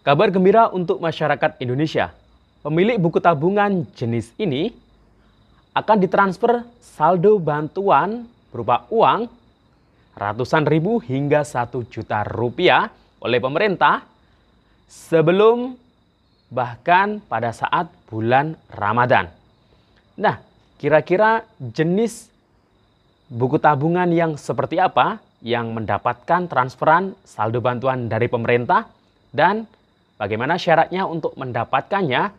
Kabar gembira untuk masyarakat Indonesia. Pemilik buku tabungan jenis ini akan ditransfer saldo bantuan berupa uang ratusan ribu hingga 1 juta rupiah oleh pemerintah sebelum bahkan pada saat bulan Ramadan. Nah, kira-kira jenis buku tabungan yang seperti apa yang mendapatkan transferan saldo bantuan dari pemerintah dan bagaimana syaratnya untuk mendapatkannya?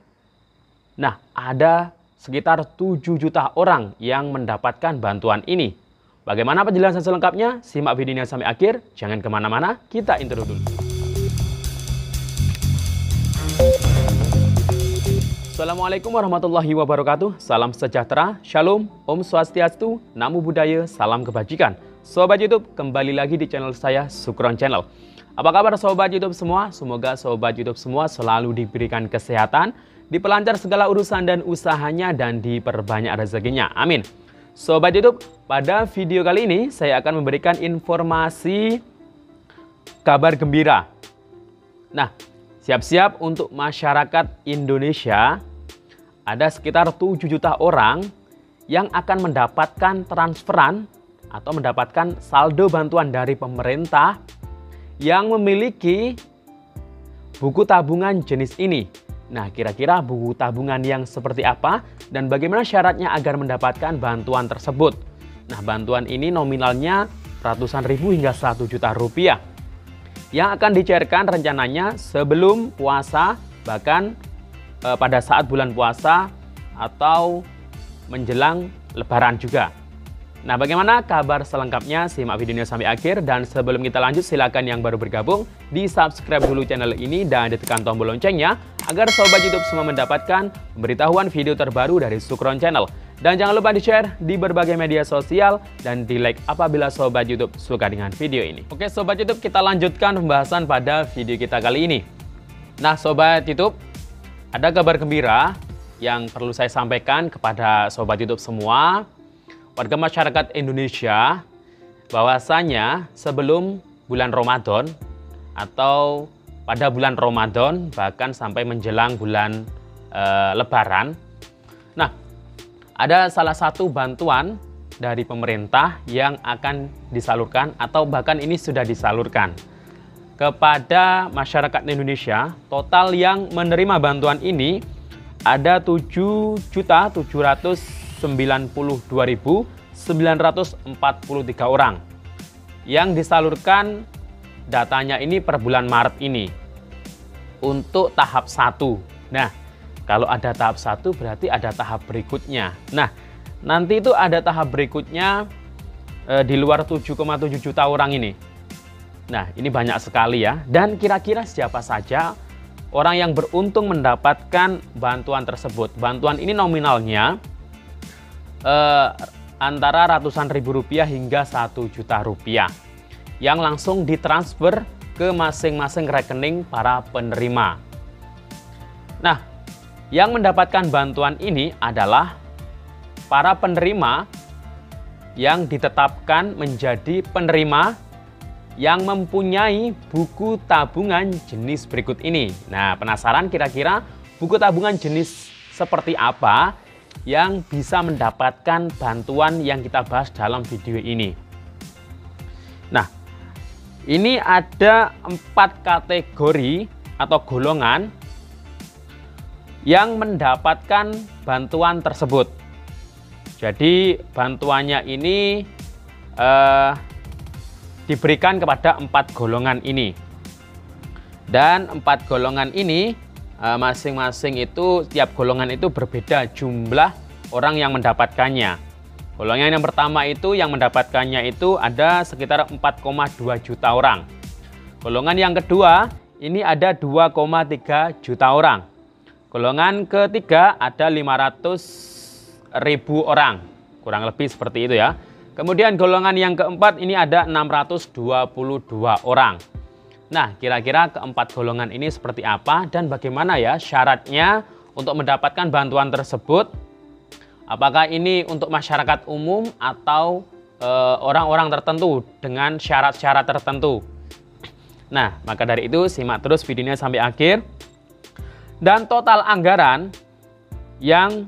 Nah, ada sekitar 7 juta orang yang mendapatkan bantuan ini. Bagaimana penjelasan selengkapnya? Simak videonya sampai akhir, jangan kemana-mana, kita intro dulu. Assalamualaikum warahmatullahi wabarakatuh, salam sejahtera, shalom, om swastiastu, namo buddhaya, salam kebajikan. Sobat YouTube, kembali lagi di channel saya, Sukron Channel. Apa kabar Sobat YouTube semua? Semoga Sobat YouTube semua selalu diberikan kesehatan, dipelancar segala urusan dan usahanya, dan diperbanyak rezekinya. Amin. Sobat YouTube, pada video kali ini saya akan memberikan informasi kabar gembira. Nah, siap-siap untuk masyarakat Indonesia, ada sekitar 7 juta orang yang akan mendapatkan transferan atau mendapatkan saldo bantuan dari pemerintah yang memiliki buku tabungan jenis ini. Nah, kira-kira buku tabungan yang seperti apa dan bagaimana syaratnya agar mendapatkan bantuan tersebut? Nah, bantuan ini nominalnya ratusan ribu hingga 1 juta rupiah yang akan dicairkan rencananya sebelum puasa, bahkan pada saat bulan puasa atau menjelang lebaran juga. Nah, bagaimana kabar selengkapnya? Simak videonya sampai akhir, dan sebelum kita lanjut silakan yang baru bergabung di subscribe dulu channel ini dan ditekan tombol loncengnya agar Sobat YouTube semua mendapatkan pemberitahuan video terbaru dari Sukron Channel. Dan jangan lupa di-share di berbagai media sosial dan di-like apabila Sobat YouTube suka dengan video ini. Oke Sobat YouTube, kita lanjutkan pembahasan pada video kita kali ini. Nah Sobat YouTube, ada kabar gembira yang perlu saya sampaikan kepada Sobat YouTube semua, warga masyarakat Indonesia, bahwasanya sebelum bulan Ramadan atau pada bulan Ramadan bahkan sampai menjelang bulan Lebaran. Nah, ada salah satu bantuan dari pemerintah yang akan disalurkan atau bahkan ini sudah disalurkan kepada masyarakat Indonesia. Total yang menerima bantuan ini ada 7.792.943 orang yang disalurkan. Datanya ini per bulan Maret ini untuk tahap 1. Nah, kalau ada tahap 1 berarti ada tahap berikutnya. Nah, nanti itu ada tahap berikutnya di luar 7,7 juta orang ini. Nah, ini banyak sekali ya. Dan kira-kira siapa saja orang yang beruntung mendapatkan bantuan tersebut? Bantuan ini nominalnya antara ratusan ribu rupiah hingga 1 juta rupiah yang langsung ditransfer ke masing-masing rekening para penerima. Nah, yang mendapatkan bantuan ini adalah para penerima yang ditetapkan menjadi penerima yang mempunyai buku tabungan jenis berikut ini. Nah, penasaran kira-kira buku tabungan jenis seperti apa yang bisa mendapatkan bantuan yang kita bahas dalam video ini? Nah, ini ada 4 kategori atau golongan yang mendapatkan bantuan tersebut. Jadi bantuannya ini diberikan kepada 4 golongan ini. Dan 4 golongan ini masing-masing itu, tiap golongan itu berbeda jumlah orang yang mendapatkannya. Golongan yang pertama itu yang mendapatkannya itu ada sekitar 4,2 juta orang. Golongan yang kedua ini ada 2,3 juta orang. Golongan ketiga ada 500.000 orang. Kurang lebih seperti itu ya. Kemudian golongan yang keempat ini ada 622 orang. Nah, kira-kira keempat golongan ini seperti apa dan bagaimana ya syaratnya untuk mendapatkan bantuan tersebut? Apakah ini untuk masyarakat umum atau orang-orang tertentu dengan syarat-syarat tertentu? Nah, maka dari itu simak terus videonya sampai akhir. Dan total anggaran yang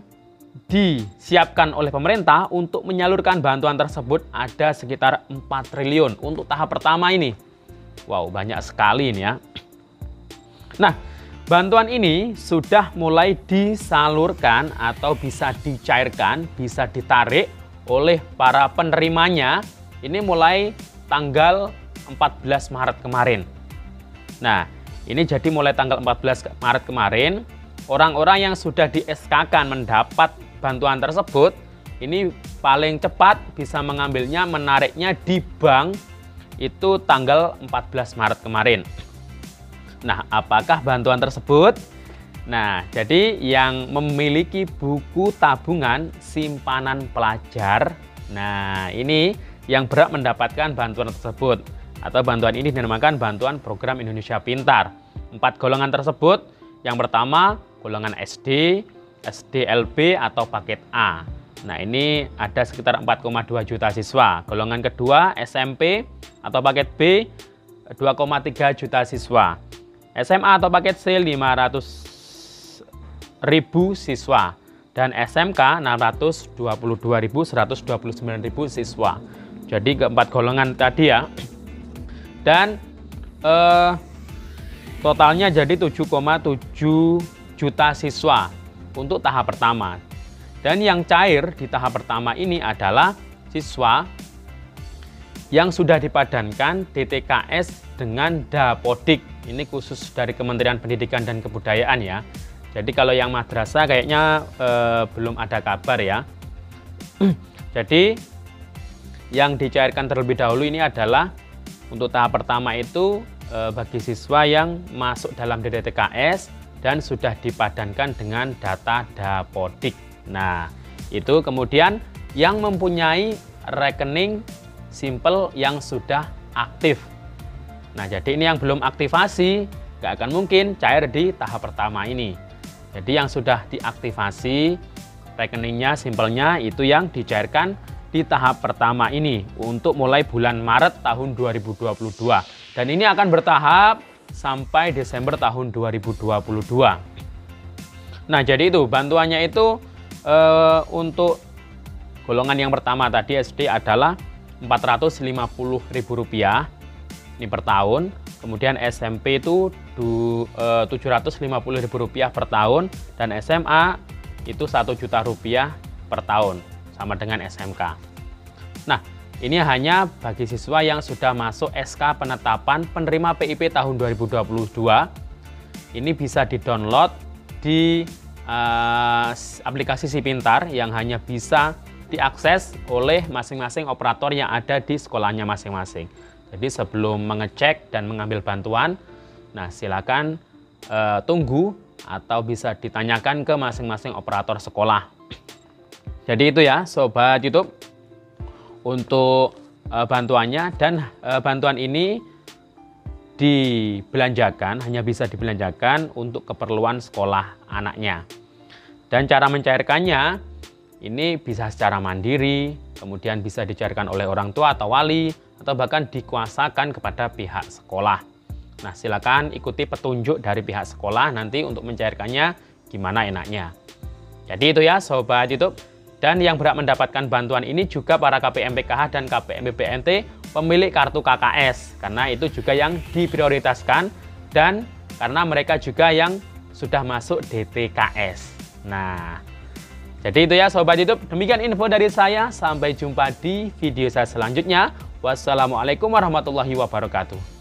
disiapkan oleh pemerintah untuk menyalurkan bantuan tersebut ada sekitar 4 triliun untuk tahap pertama ini. Wow, banyak sekali ini ya. Nah, bantuan ini sudah mulai disalurkan atau bisa dicairkan, bisa ditarik oleh para penerimanya. Ini mulai tanggal 14 Maret kemarin. Nah, ini jadi mulai tanggal 14 Maret kemarin, orang-orang yang sudah di SK-kan mendapat bantuan tersebut, ini paling cepat bisa mengambilnya, menariknya di bank itu tanggal 14 Maret kemarin. Nah, apakah bantuan tersebut? Nah, jadi yang memiliki buku tabungan simpanan pelajar, nah ini yang berhak mendapatkan bantuan tersebut. Atau bantuan ini dinamakan bantuan program Indonesia Pintar. 4 golongan tersebut, yang pertama golongan SD, SDLB atau paket A. Nah, ini ada sekitar 4,2 juta siswa. Golongan kedua SMP atau paket B 2,3 juta siswa. SMA atau paket C 500.000 siswa. Dan SMK 622.129.000 siswa. Jadi keempat golongan tadi ya. Dan totalnya jadi 7,7 juta siswa untuk tahap pertama. Dan yang cair di tahap pertama ini adalah siswa yang sudah dipadankan DTKS dengan Dapodik. Ini khusus dari Kementerian Pendidikan dan Kebudayaan ya. Jadi kalau yang madrasah kayaknya belum ada kabar ya. Jadi yang dicairkan terlebih dahulu ini adalah untuk tahap pertama itu bagi siswa yang masuk dalam DTKS dan sudah dipadankan dengan data Dapodik. Nah, itu kemudian yang mempunyai rekening simple yang sudah aktif. Nah, jadi ini yang belum aktivasi, nggak akan mungkin cair di tahap pertama ini. Jadi yang sudah diaktifasi rekeningnya, simpelnya itu yang dicairkan di tahap pertama ini untuk mulai bulan Maret tahun 2022. Dan ini akan bertahap sampai Desember tahun 2022. Nah, jadi itu bantuannya itu untuk golongan yang pertama tadi SD adalah Rp450.000 ini per tahun. Kemudian SMP itu Rp750.000 per tahun dan SMA itu Rp1 juta per tahun sama dengan SMK. Nah, ini hanya bagi siswa yang sudah masuk SK penetapan penerima PIP tahun 2022. Ini bisa di-download di aplikasi Si Pintar yang hanya bisa diakses oleh masing-masing operator yang ada di sekolahnya masing-masing. Jadi sebelum mengecek dan mengambil bantuan, nah silakan tunggu atau bisa ditanyakan ke masing-masing operator sekolah. Jadi itu ya Sobat YouTube untuk bantuannya, dan bantuan ini dibelanjakan, hanya bisa dibelanjakan untuk keperluan sekolah anaknya. Dan cara mencairkannya ini bisa secara mandiri, kemudian bisa dicairkan oleh orang tua atau wali, atau bahkan dikuasakan kepada pihak sekolah. Nah, silakan ikuti petunjuk dari pihak sekolah nanti untuk mencairkannya gimana enaknya. Jadi itu ya Sobat YouTube. Dan yang berhak mendapatkan bantuan ini juga para KPM PKH dan KPM BPNT pemilik kartu KKS, karena itu juga yang diprioritaskan dan karena mereka juga yang sudah masuk DTKS. Nah, jadi itu ya Sobat YouTube, demikian info dari saya. Sampai jumpa di video saya selanjutnya. Wassalamualaikum warahmatullahi wabarakatuh.